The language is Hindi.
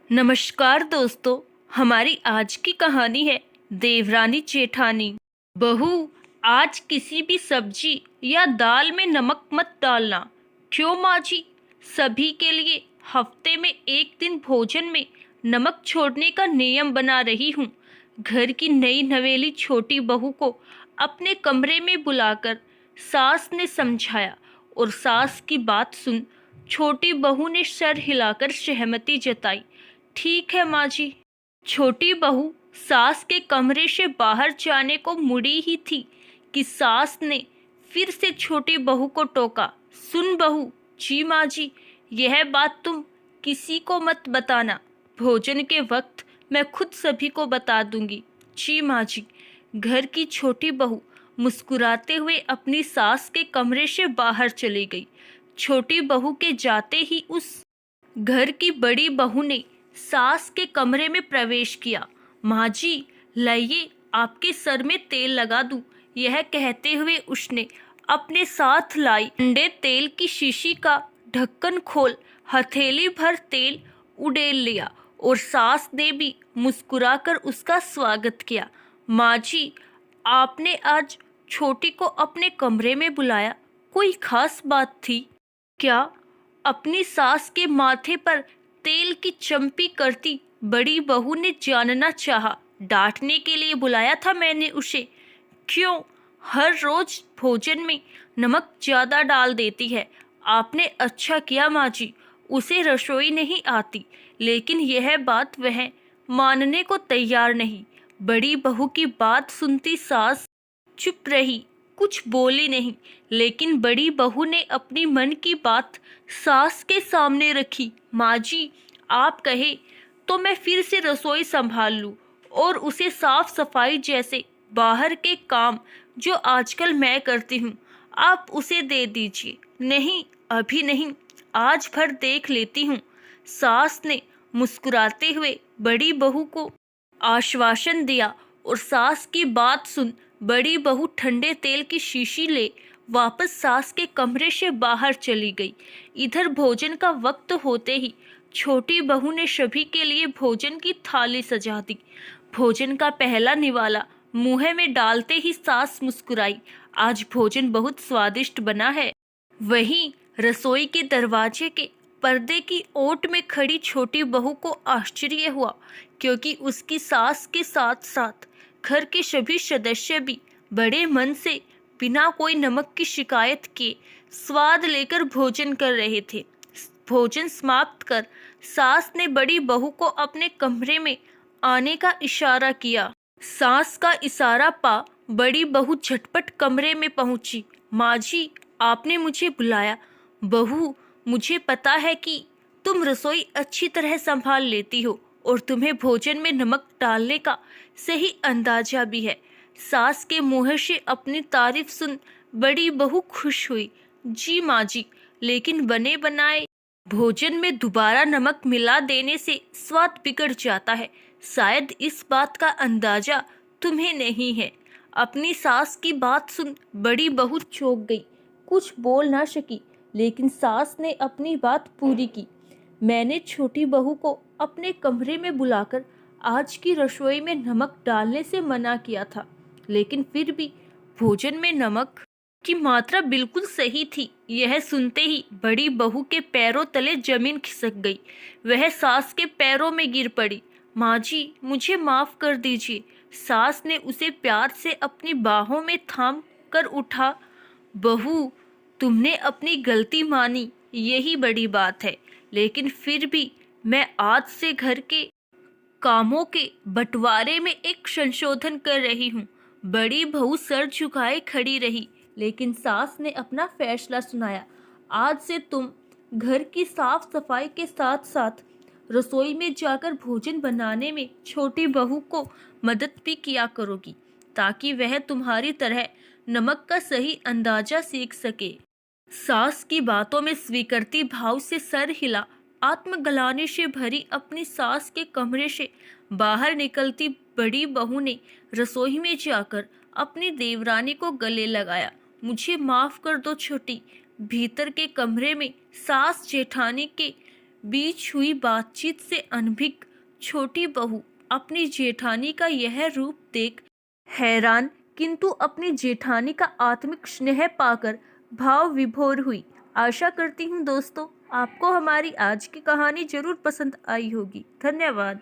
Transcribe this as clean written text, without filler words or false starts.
नमस्कार दोस्तों। हमारी आज की कहानी है देवरानी जेठानी। बहू, आज किसी भी सब्जी या दाल में नमक मत डालना। क्यों माँ जी? सभी के लिए हफ्ते में एक दिन भोजन में नमक छोड़ने का नियम बना रही हूँ। घर की नई नवेली छोटी बहू को अपने कमरे में बुलाकर सास ने समझाया और सास की बात सुन छोटी बहू ने सर हिलाकर सहमति जताई। ठीक है माँ जी। छोटी बहू सास के कमरे से बाहर जाने को मुड़ी ही थी कि सास ने फिर से छोटी बहू को टोका। सुन बहू। जी माँ जी, यह बात तुम किसी को मत बताना। भोजन के वक्त मैं खुद सभी को बता दूंगी। जी माँ जी। घर की छोटी बहू मुस्कुराते हुए अपनी सास के कमरे से बाहर चली गई। छोटी बहू के जाते ही उस घर की बड़ी बहू ने सास के कमरे में प्रवेश किया। माँ जी, लाइए आपके सर में तेल लगा दूं। यह कहते हुए उसने अपने साथ लाई ठंडे तेल की शीशी का ढक्कन खोल हथेली भर तेल उड़ेल लिया और सास ने भी मुस्कुराकर उसका स्वागत किया। माँ जी, आपने आज छोटी को अपने कमरे में बुलाया, कोई खास बात थी क्या? अपनी सास के माथे पर तेल की चंपी करती बड़ी बहू ने जानना चाहा। डांटने के लिए बुलाया था मैंने उसे। क्यों? हर रोज भोजन में नमक ज्यादा डाल देती है। आपने अच्छा किया माँ जी, उसे रसोई नहीं आती। लेकिन यह बात वह मानने को तैयार नहीं। बड़ी बहू की बात सुनती सास चुप रही, कुछ बोली नहीं। लेकिन बड़ी बहू ने अपनी मन की बात सास के सामने रखी। माँ जी, आप कहे तो मैं फिर से रसोई संभाल लूं और उसे साफ सफाई जैसे बाहर के काम जो आजकल मैं करती हूँ आप उसे दे दीजिए। नहीं, अभी नहीं, आज भर देख लेती हूँ। सास ने मुस्कुराते हुए बड़ी बहू को आश्वासन दिया और सास की बात सुन बड़ी बहू ठंडे तेल की शीशी ले वापस सास के कमरे से बाहर चली गई। इधर भोजन का वक्त होते ही छोटी बहू ने सभी के लिए भोजन की थाली सजा दी। भोजन का पहला निवाला मुंह में डालते ही सास मुस्कुराई। आज भोजन बहुत स्वादिष्ट बना है। वहीं रसोई के दरवाजे के पर्दे की ओट में खड़ी छोटी बहू को आश्चर्य हुआ, क्योंकि उसकी सास के साथ साथ घर के सभी सदस्य भी बड़े मन से बिना कोई नमक की शिकायत किए स्वाद लेकर भोजन कर रहे थे। भोजन समाप्त कर सास ने बड़ी बहू को अपने कमरे में आने का इशारा किया। सास का इशारा पा बड़ी बहू झटपट कमरे में पहुंची। माँ जी, आपने मुझे बुलाया। बहू, मुझे पता है कि तुम रसोई अच्छी तरह संभाल लेती हो और तुम्हें भोजन में नमक डालने का सही अंदाजा भी है। सास के मुंह से अपनी तारीफ सुन बड़ी बहू खुश हुई। जी माँ जी, लेकिन बने बनाए भोजन में दोबारा नमक मिला देने से स्वाद बिगड़ जाता है। शायद इस बात का अंदाजा तुम्हें नहीं है। अपनी सास की बात सुन बड़ी बहू चौंक गई, कुछ बोल ना सकी। लेकिन सास ने अपनी बात पूरी की। मैंने छोटी बहू को अपने कमरे में बुलाकर आज की रसोई में नमक डालने से मना किया था, लेकिन फिर भी भोजन में नमक की मात्रा बिल्कुल सही थी। यह सुनते ही बड़ी बहू के पैरों तले जमीन खिसक गई। वह सास के पैरों में गिर पड़ी। माँ जी, मुझे माफ कर दीजिए। सास ने उसे प्यार से अपनी बाहों में थाम कर उठा। बहू, तुमने अपनी गलती मानी, यही बड़ी बात है। लेकिन फिर भी मैं आज से घर के कामों के बंटवारे में एक संशोधन कर रही हूँ। बड़ी बहू सर झुकाए खड़ी रही, लेकिन सास ने अपना फैसला सुनाया। आज से तुम घर की साफ सफाई के साथ साथ रसोई में जाकर भोजन बनाने में छोटी बहू को मदद भी किया करोगी, ताकि वह तुम्हारी तरह नमक का सही अंदाजा सीख सके। सास की बातों में स्वीकृति भाव से सर हिला। आत्मग्लानि से भरी अपनी सास के कमरे से बाहर निकलती बड़ी बहू ने रसोई में जाकर अपनी देवरानी को गले लगाया। मुझे माफ कर दो छोटी। भीतर के कमरे में सास जेठानी के बीच हुई बातचीत से अनभिज्ञ छोटी बहू अपनी जेठानी का यह रूप देख हैरान किंतु अपनी जेठानी का आत्मिक स्नेह पाकर भाव विभोर हुई। आशा करती हूँ दोस्तों आपको हमारी आज की कहानी जरूर पसंद आई होगी। धन्यवाद।